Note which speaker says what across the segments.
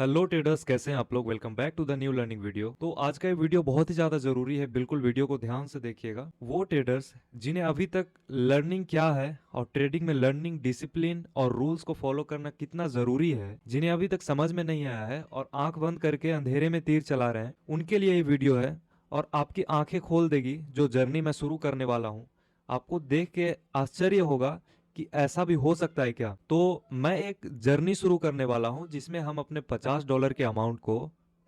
Speaker 1: Hello traders, कैसे हैं आप लोग। Welcome back to the new learning video. तो आज का ये वीडियो बहुत ही ज़्यादा ज़रूरी है, बिल्कुल वीडियो को ध्यान से देखिएगा। वो ट्रेडर्स जिन्हें अभी तक लर्निंग क्या है और ट्रेडिंग में लर्निंग, डिसिप्लिन और रूल्स को फॉलो करना कितना ज़रूरी है, जिन्हें अभी तक समझ में नहीं आया है और आंख बंद करके अंधेरे में तीर चला रहे हैं, उनके लिए ये वीडियो है और आपकी आंखें खोल देगी। जो जर्नी मैं शुरू करने वाला हूँ, आपको देख के आश्चर्य होगा कि ऐसा भी हो सकता है क्या। तो मैं एक जर्नी शुरू करने वाला हूं जिसमें हम अपने $50 के अमाउंट को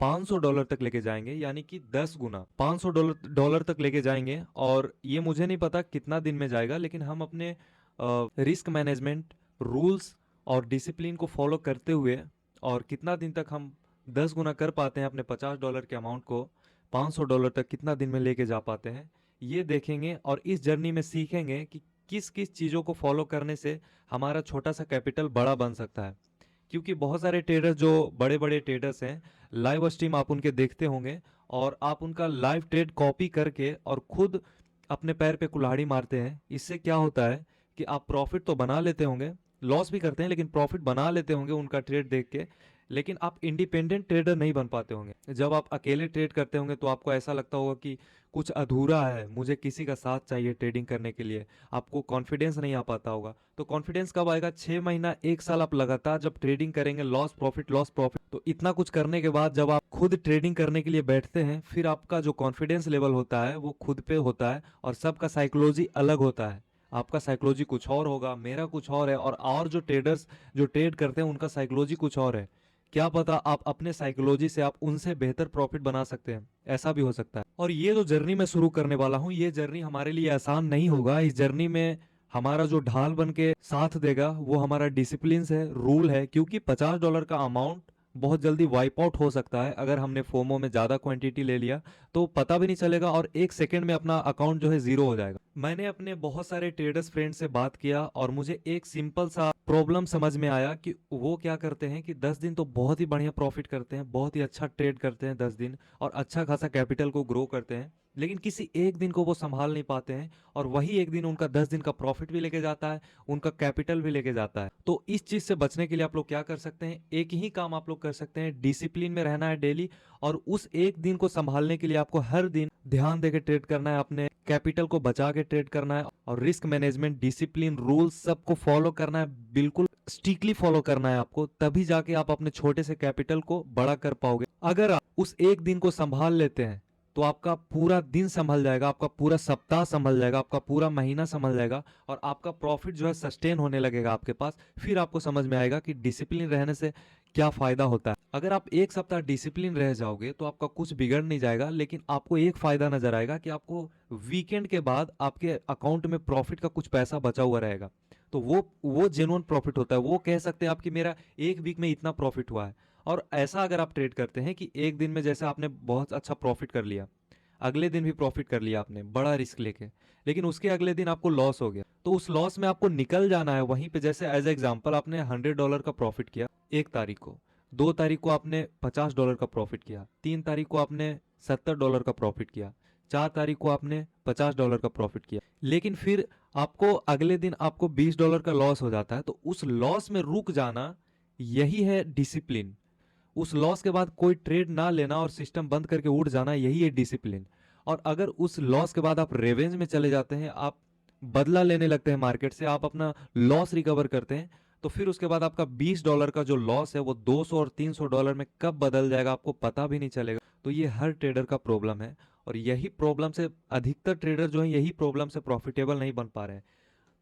Speaker 1: $500 तक लेके जाएंगे, यानी कि 10 गुना $500 डॉलर तक लेके जाएंगे। और ये मुझे नहीं पता कितना दिन में जाएगा, लेकिन हम अपने रिस्क मैनेजमेंट, रूल्स और डिसिप्लिन को फॉलो करते हुए और कितना दिन तक हम 10 गुना कर पाते हैं अपने $50 के अमाउंट को $500 तक, कितना दिन में लेके जा पाते हैं, ये देखेंगे। और इस जर्नी में सीखेंगे कि किस किस चीज़ों को फॉलो करने से हमारा छोटा सा कैपिटल बड़ा बन सकता है। क्योंकि बहुत सारे ट्रेडर्स, जो बड़े बड़े ट्रेडर्स हैं, लाइव स्ट्रीम आप उनके देखते होंगे और आप उनका लाइव ट्रेड कॉपी करके और खुद अपने पैर पे कुल्हाड़ी मारते हैं। इससे क्या होता है कि आप प्रॉफिट तो बना लेते होंगे, लॉस भी करते हैं, लेकिन प्रॉफिट बना लेते होंगे उनका ट्रेड देख के, लेकिन आप इंडिपेंडेंट ट्रेडर नहीं बन पाते होंगे। जब आप अकेले ट्रेड करते होंगे तो आपको ऐसा लगता होगा कि कुछ अधूरा है, मुझे किसी का साथ चाहिए ट्रेडिंग करने के लिए। आपको कॉन्फिडेंस नहीं आ पाता होगा। तो कॉन्फिडेंस कब आएगा? 6 महीना, 1 साल आप लगातार जब ट्रेडिंग करेंगे, लॉस प्रॉफिट लॉस प्रॉफिट, तो इतना कुछ करने के बाद जब आप खुद ट्रेडिंग करने के लिए बैठते हैं, फिर आपका जो कॉन्फिडेंस लेवल होता है वो खुद पे होता है। और सबका साइकोलॉजी अलग होता है। आपका साइकोलॉजी कुछ और होगा, मेरा कुछ और है, और जो ट्रेडर्स जो ट्रेड करते हैं उनका साइकोलॉजी कुछ और है। क्या पता आप अपने साइकोलॉजी से आप उनसे बेहतर प्रॉफिट बना सकते हैं, ऐसा भी हो सकता है। और ये जो जर्नी मैं शुरू करने वाला हूँ, ये जर्नी हमारे लिए आसान नहीं होगा। इस जर्नी में हमारा जो ढाल बन के साथ देगा वो हमारा डिसिप्लिन है, रूल है। क्योंकि $50 का अमाउंट बहुत जल्दी वाइप आउट हो सकता है अगर हमने फोमो में ज्यादा क्वांटिटी ले लिया, तो पता भी नहीं चलेगा और 1 सेकंड में अपना अकाउंट जो है जीरो हो जाएगा। मैंने अपने बहुत सारे ट्रेडर्स फ्रेंड से बात किया और मुझे एक सिंपल सा प्रॉब्लम समझ में आया कि वो क्या करते हैं कि 10 दिन तो बहुत ही बढ़िया प्रॉफिट करते हैं, बहुत ही अच्छा ट्रेड करते हैं 10 दिन, और अच्छा खासा कैपिटल को ग्रो करते हैं, लेकिन किसी एक दिन को वो संभाल नहीं पाते हैं और वही एक दिन उनका 10 दिन का प्रॉफिट भी लेके जाता है, उनका कैपिटल भी लेके जाता है। तो इस चीज से बचने के लिए आप लोग क्या कर सकते हैं? एक ही काम आप लोग कर सकते हैं, डिसिप्लिन में रहना है डेली। और उस एक दिन को संभालने के लिए आपको हर दिन ध्यान देकर ट्रेड करना है, अपने कैपिटल को बचा के ट्रेड करना है, और रिस्क मैनेजमेंट, डिसिप्लिन, रूल्स सबको फॉलो करना है, बिल्कुल स्ट्रिक्टली फॉलो करना है आपको। तभी जाके आप अपने छोटे से कैपिटल को बड़ा कर पाओगे। अगर आप उस एक दिन को संभाल लेते हैं तो आपका पूरा दिन संभल जाएगा, आपका पूरा सप्ताह संभल जाएगा, आपका पूरा महीना संभल जाएगा, और आपका प्रॉफिट जो है सस्टेन होने लगेगा आपके पास। फिर आपको समझ में आएगा कि डिसिप्लिन रहने से क्या फायदा होता है। अगर आप एक सप्ताह डिसिप्लिन रह जाओगे तो आपका कुछ बिगड़ नहीं जाएगा, लेकिन आपको एक फायदा नजर आएगा कि आपको वीकेंड के बाद आपके अकाउंट में प्रॉफिट का कुछ पैसा बचा हुआ रहेगा। तो वो जेन्युइन प्रॉफिट होता है। वो कह सकते हैं आप कि मेरा एक वीक में इतना प्रॉफिट हुआ है। और ऐसा अगर आप ट्रेड करते हैं कि एक दिन में जैसे आपने बहुत अच्छा प्रॉफिट कर लिया, अगले दिन भी प्रॉफिट कर लिया आपने बड़ा रिस्क लेके, लेकिन उसके अगले दिन आपको लॉस हो गया, तो उस लॉस में आपको निकल जाना है वहीं पे। जैसे एज एग्जांपल आपने $100 का प्रॉफिट किया 1 तारीख को, 2 तारीख को आपने $50 का प्रॉफिट किया, 3 तारीख को आपने $70 का प्रॉफिट किया, 4 तारीख को आपने $50 का प्रॉफिट किया, लेकिन फिर आपको अगले दिन आपको $20 का लॉस हो जाता है। तो उस लॉस में रुक जाना, यही है डिसिप्लिन। उस लॉस के बाद कोई ट्रेड ना लेना और सिस्टम बंद करके उठ जाना, यही है डिसिप्लिन। और अगर उस लॉस के बाद आप रेवेंज में चले जाते हैं, आप बदला लेने लगते हैं मार्केट से, आप अपना लॉस रिकवर करते हैं, तो फिर उसके बाद आपका $20 का जो लॉस है वो 200 और $300 में कब बदल जाएगा आपको पता भी नहीं चलेगा। तो ये हर ट्रेडर का प्रॉब्लम है, और यही प्रॉब्लम से अधिकतर ट्रेडर जो है, यही प्रॉब्लम से प्रॉफिटेबल नहीं बन पा रहे हैं।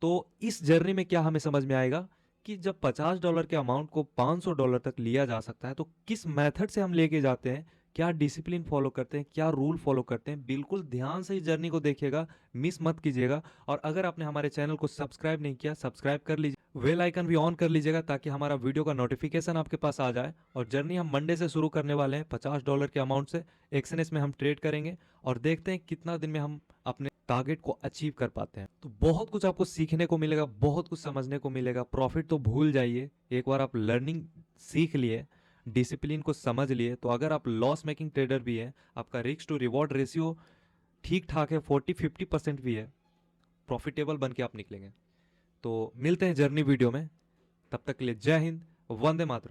Speaker 1: तो इस जर्नी में क्या हमें समझ में आएगा कि जब $50 के अमाउंट को $500 तक लिया जा सकता है, तो किस मेथड से हम लेके जाते हैं, क्या डिसिप्लिन फॉलो करते हैं, क्या रूल फॉलो करते हैं। बिल्कुल ध्यान से इस जर्नी को देखिएगा, मिस मत कीजिएगा। और अगर आपने हमारे चैनल को सब्सक्राइब नहीं किया, सब्सक्राइब कर लीजिए, बेल आइकन भी ऑन कर लीजिएगा, ताकि हमारा वीडियो का नोटिफिकेशन आपके पास आ जाए। और जर्नी हम मंडे से शुरू करने वाले हैं $50 के अमाउंट से। एक्सएनएस में हम ट्रेड करेंगे और देखते हैं कितना दिन में हम अपने टारगेट को अचीव कर पाते हैं। तो बहुत कुछ आपको सीखने को मिलेगा, बहुत कुछ समझने को मिलेगा। प्रॉफिट तो भूल जाइए, एक बार आप लर्निंग सीख लिए, डिसिप्लिन को समझ लिए, तो अगर आप लॉस मेकिंग ट्रेडर भी है, आपका रिस्क टू रिवॉर्ड रेशियो ठीक ठाक है, 40-50% भी है, प्रॉफिटेबल बन के आप निकलेंगे। तो मिलते हैं जर्नी वीडियो में, तब तक के लिए जय हिंद, वंदे मातरम।